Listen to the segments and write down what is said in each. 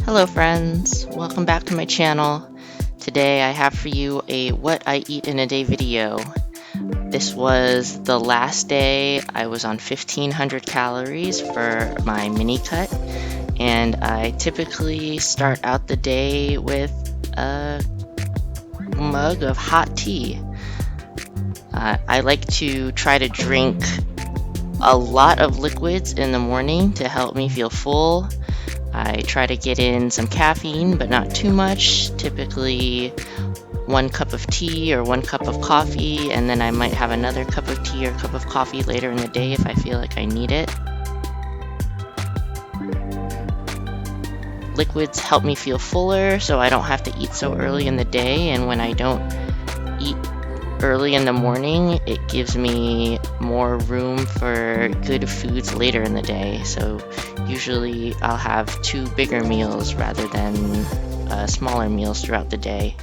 Hello friends, welcome back to my channel. Today I have for you a what I eat in a day video. This was the last day I was on 1500 calories for my mini cut, and I typically start out the day with a mug of hot tea. I like to try to drink a lot of liquids in the morning to help me feel full. I try to get in some caffeine, but not too much, typically 1 cup of tea or 1 cup of coffee, and then I might have another cup of tea or cup of coffee later in the day if I feel like I need it. Liquids help me feel fuller so I don't have to eat so early in the day, and when I don't eat early in the morning, it gives me more room for good foods later in the day. So usually I'll have 2 bigger meals rather than smaller meals throughout the day.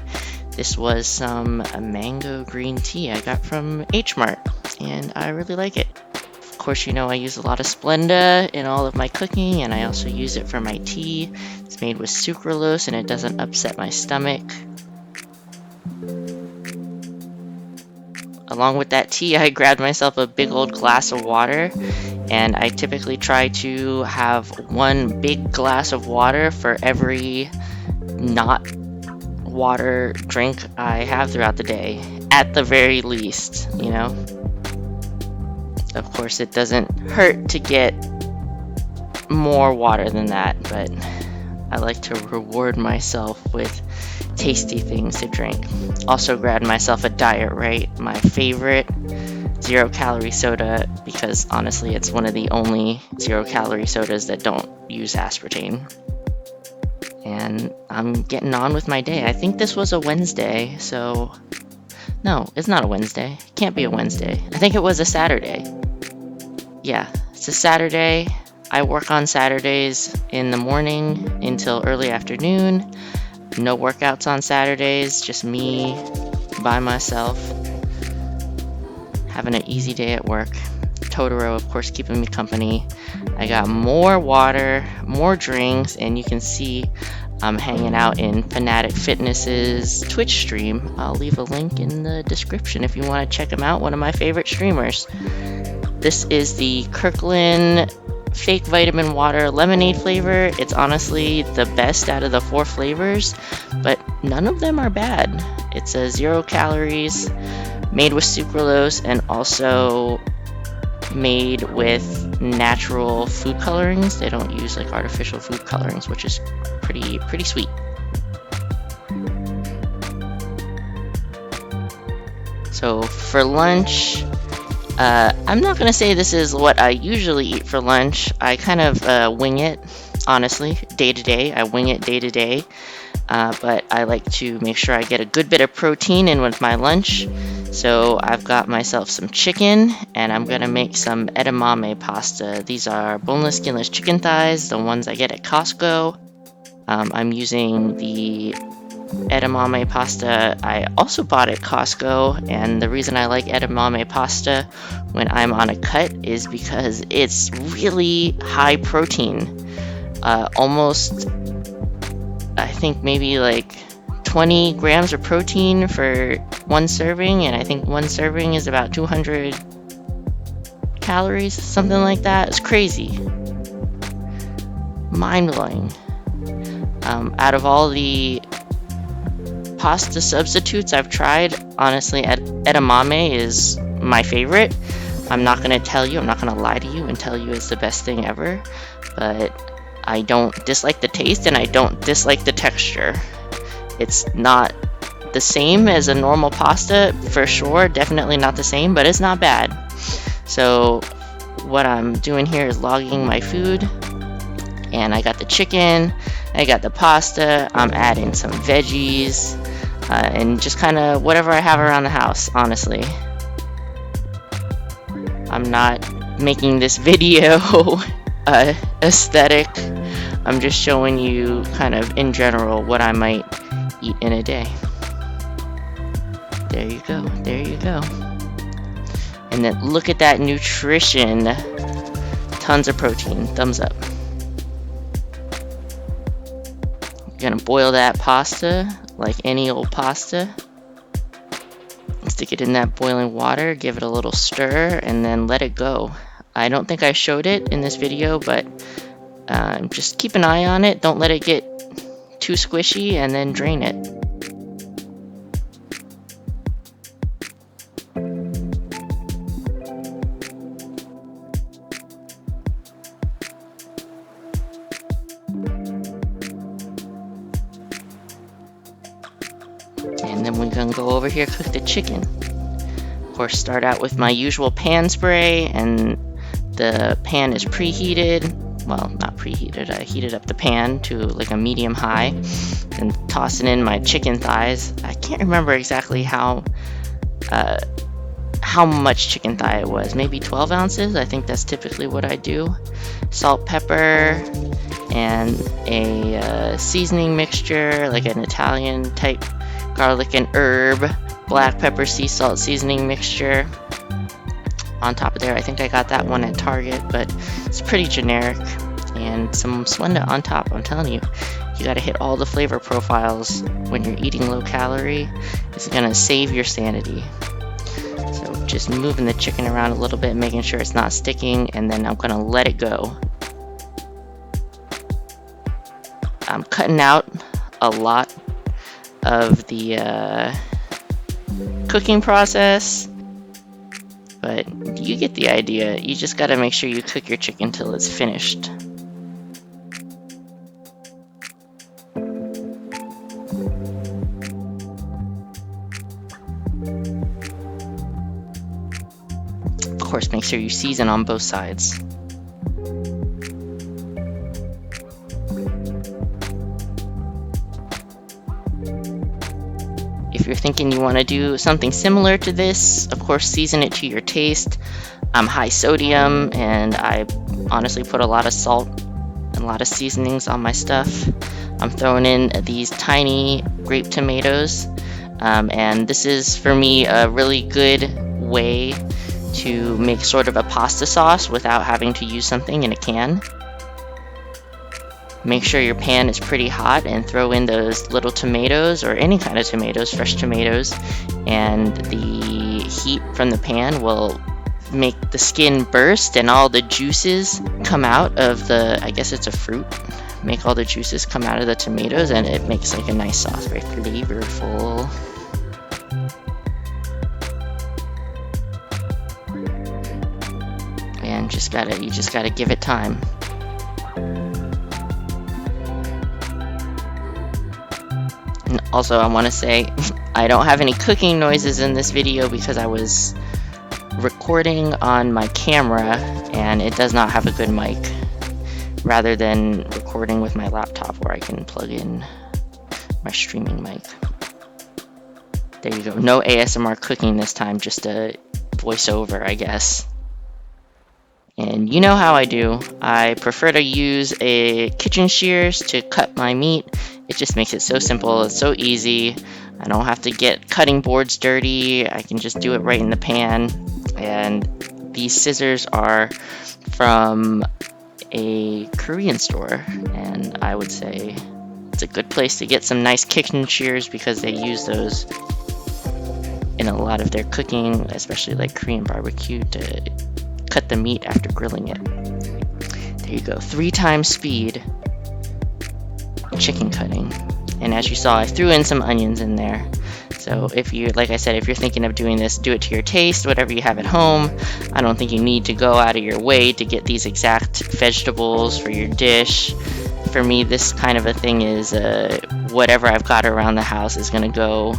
This was some mango green tea I got from H Mart, and I really like it. Of course, you know I use a lot of Splenda in all of my cooking, and I also use it for my tea. It's made with sucralose and it doesn't upset my stomach. Along with that tea, I grabbed myself a big old glass of water, and I typically try to have 1 big glass of water for every not water drink I have throughout the day, at the very least, you know. Of course, it doesn't hurt to get more water than that, but I like to reward myself with tasty things to drink. Also grabbed myself a Diet Right, my favorite 0-calorie soda, because honestly it's one of the only 0-calorie sodas that don't use aspartame. And I'm getting on with my day. I think this was a Wednesday, so no, it's not a Wednesday. It can't be a Wednesday. I think it was a Saturday. Yeah, it's a Saturday. I work on Saturdays in the morning until early afternoon. No workouts on Saturdays, just me by myself, having an easy day at work. Totoro, of course, keeping me company. I got more water, more drinks, and you can see I'm hanging out in Fanatic Fitness's Twitch stream. I'll leave a link in the description if you want to check him out, one of my favorite streamers. This is the Kirkland fake vitamin water lemonade flavor. It's honestly the best out of the 4 flavors, but none of them are bad. It's a 0 calories, made with sucralose, and also made with natural food colorings. They don't use like artificial food colorings, which is pretty sweet. So for lunch, I'm not gonna say this is what I usually eat for lunch. I kind of wing it, honestly, day to day. I wing it day to day, but I like to make sure I get a good bit of protein in with my lunch. So I've got myself some chicken, and I'm gonna make some edamame pasta. These are boneless, skinless chicken thighs, the ones I get at Costco. I'm using the edamame pasta I also bought at Costco, and the reason I like edamame pasta when I'm on a cut is because it's really high protein. Almost, I think maybe like 20 grams of protein for 1 serving, and I think 1 serving is about 200 calories, something like that. It's crazy. Mind-blowing. Out of all the pasta substitutes I've tried, honestly, edamame is my favorite. I'm not going to lie to you and tell you it's the best thing ever, but I don't dislike the taste and I don't dislike the texture. It's not the same as a normal pasta, for sure, definitely not the same, but it's not bad. So what I'm doing here is logging my food, and I got the chicken, I got the pasta, I'm adding some veggies, and just kind of whatever I have around the house, honestly. I'm not making this video aesthetic. I'm just showing you kind of in general what I might eat in a day. There you go. There you go. And then look at that nutrition. Tons of protein. Thumbs up. You're gonna boil that pasta like any old pasta. Stick it in that boiling water, give it a little stir, and then let it go. I don't think I showed it in this video, but just keep an eye on it. Don't let it get too squishy, and then drain it. And then we're gonna go over here, cook the chicken. Of course, start out with my usual pan spray, and the pan is preheated. Well, not preheated, I heated up the pan to like a medium high, and tossing in my chicken thighs. I can't remember exactly how much chicken thigh it was, maybe 12 ounces. I think that's typically what I do. Salt, pepper, and a seasoning mixture, like an Italian type garlic and herb, black pepper, sea salt seasoning mixture on top of there. I think I got that one at Target, but it's pretty generic. And some Splenda on top. I'm telling you, you gotta hit all the flavor profiles when you're eating low calorie. It's gonna save your sanity. So just moving the chicken around a little bit, making sure it's not sticking, and then I'm gonna let it go. I'm cutting out a lot of the cooking process, but you get the idea. You just gotta make sure you cook your chicken till it's finished. Of course, make sure you season on both sides. If you're thinking you want to do something similar to this, of course, season it to your taste. I'm high sodium, and I honestly put a lot of salt and a lot of seasonings on my stuff. I'm throwing in these tiny grape tomatoes, and this is, for me, a really good way to make sort of a pasta sauce without having to use something in a can. Make sure your pan is pretty hot and throw in those little tomatoes, or any kind of tomatoes, fresh tomatoes, and the heat from the pan will make the skin burst and all the juices come out of the, I guess it's a fruit, make all the juices come out of the tomatoes, and it makes like a nice sauce, very flavorful. And you just gotta give it time. And also, I want to say I don't have any cooking noises in this video because I was recording on my camera and it does not have a good mic, rather than recording with my laptop where I can plug in my streaming mic. There you go. No ASMR cooking this time, just a voiceover, I guess. And you know how I do. I prefer to use a kitchen shears to cut my meat. It just makes it so simple. It's so easy. I don't have to get cutting boards dirty. I can just do it right in the pan. And these scissors are from a Korean store, and I would say it's a good place to get some nice kitchen shears because they use those in a lot of their cooking, especially like Korean barbecue, to cut the meat after grilling it. There you go. 3 times speed chicken cutting. And as you saw, I threw in some onions in there. So if you, like I said, if you're thinking of doing this, do it to your taste, whatever you have at home. I don't think you need to go out of your way to get these exact vegetables for your dish. For me, this kind of a thing is whatever I've got around the house is gonna go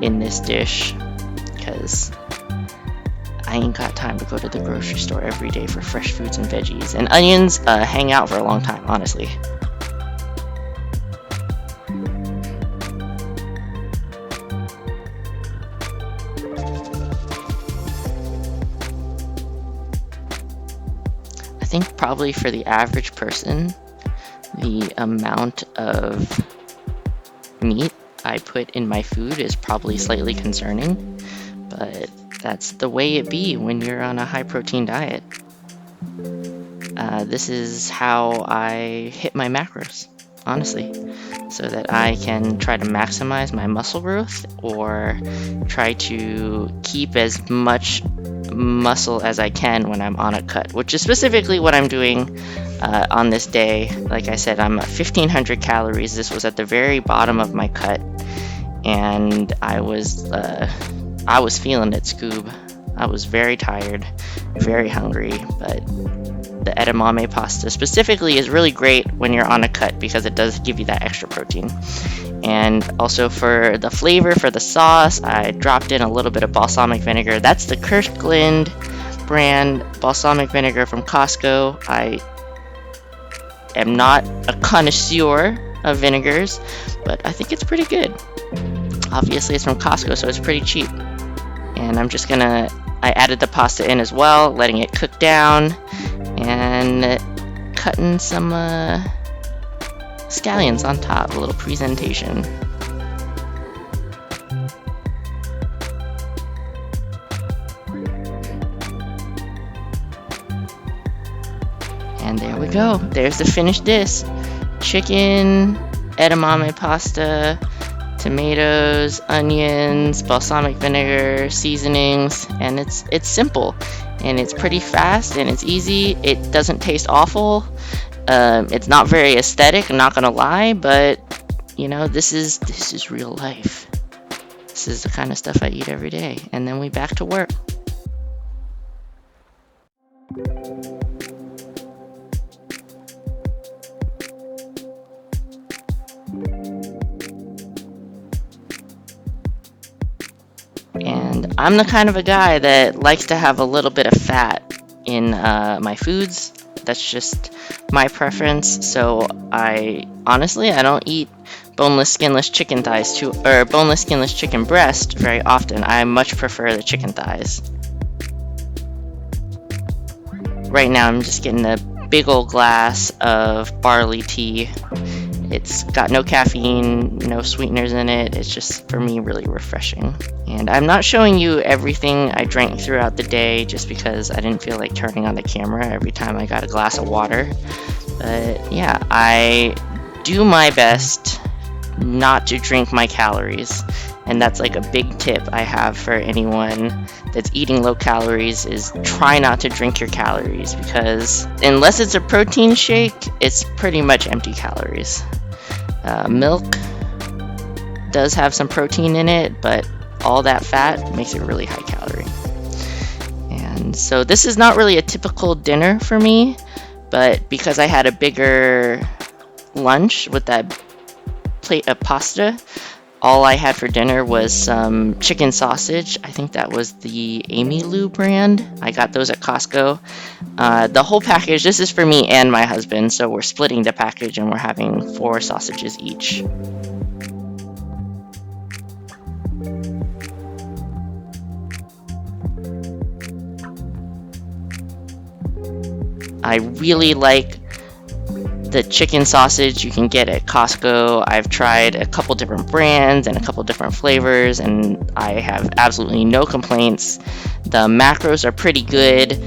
in this dish, because I ain't got time to go to the grocery store every day for fresh fruits and veggies. And onions hang out for a long time, honestly. I think probably for the average person, the amount of meat I put in my food is probably slightly concerning, but that's the way it be when you're on a high protein diet. This is how I hit my macros, honestly, so that I can try to maximize my muscle growth or try to keep as much muscle as I can when I'm on a cut, which is specifically what I'm doing on this day. Like I said, I'm at 1500 calories. This was at the very bottom of my cut, and I was feeling it, Scoob. I was very tired, very hungry, but the edamame pasta specifically is really great when you're on a cut because it does give you that extra protein. And also for the flavor, for the sauce, I dropped in a little bit of balsamic vinegar. That's the Kirkland brand balsamic vinegar from Costco. I am not a connoisseur of vinegars, but I think it's pretty good. Obviously it's from Costco, so it's pretty cheap. And I added the pasta in as well, letting it cook down, and cutting some scallions on top, a little presentation. And there we go. There's the finished dish. Chicken, edamame pasta, tomatoes, onions, balsamic vinegar, seasonings, and it's simple, and it's pretty fast, and it's easy. It doesn't taste awful. It's not very aesthetic, I'm not gonna lie, but you know, this is real life. This is the kind of stuff I eat every day, and then we back to work. And I'm the kind of a guy that likes to have a little bit of fat in my foods. That's just my preference. So I don't eat boneless, skinless chicken thighs or boneless, skinless chicken breast very often. I much prefer the chicken thighs. Right now I'm just getting a big old glass of barley tea. It's got no caffeine, no sweeteners in it. It's just, for me, really refreshing. And I'm not showing you everything I drank throughout the day just because I didn't feel like turning on the camera every time I got a glass of water. But yeah, I do my best not to drink my calories. And that's like a big tip I have for anyone that's eating low calories, is try not to drink your calories, because unless it's a protein shake, it's pretty much empty calories. Milk does have some protein in it, but all that fat makes it really high calorie. And so this is not really a typical dinner for me, but because I had a bigger lunch with that plate of pasta, all I had for dinner was some chicken sausage. I think that was the Amy Lou brand. I got those at Costco. The whole package, this is for me and my husband, so we're splitting the package and we're having 4 sausages each. I really like the chicken sausage you can get at Costco. I've tried a couple different brands and a couple different flavors, and I have absolutely no complaints. The macros are pretty good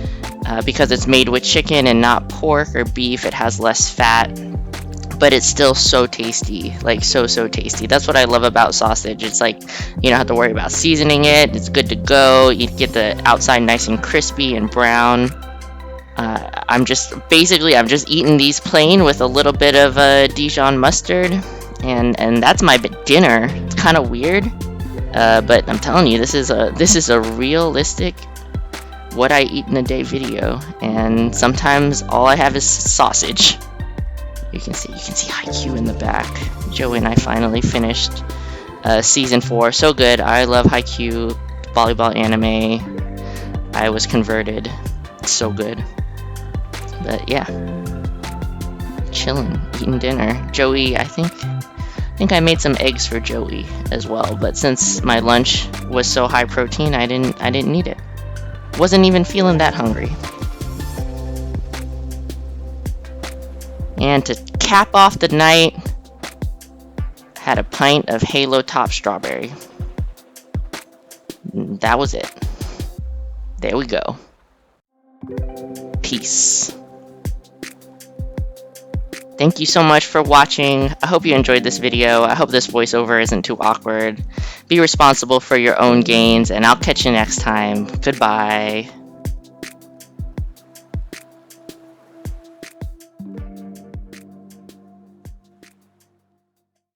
because it's made with chicken and not pork or beef. It has less fat, but it's still so tasty, like so tasty. That's what I love about sausage. It's like you don't have to worry about seasoning it. It's good to go. You get the outside nice and crispy and brown. I'm just eating these plain with a little bit of Dijon mustard, and that's my dinner. It's kind of weird, but I'm telling you, this is a realistic what I eat in a day video, and sometimes all I have is sausage. You can see Haikyuu in the back. Joey and I finally finished season 4. So good. I love Haikyuu, volleyball anime. I was converted. It's so good. But yeah, chilling, eating dinner. Joey, I think I made some eggs for Joey as well. But since my lunch was so high protein, I didn't need it. Wasn't even feeling that hungry. And to cap off the night, Had a pint of Halo Top Strawberry. That was it. There we go. Peace. Thank you so much for watching. I hope you enjoyed this video. I hope this voiceover isn't too awkward. Be responsible for your own gains, and I'll catch you next time. Goodbye.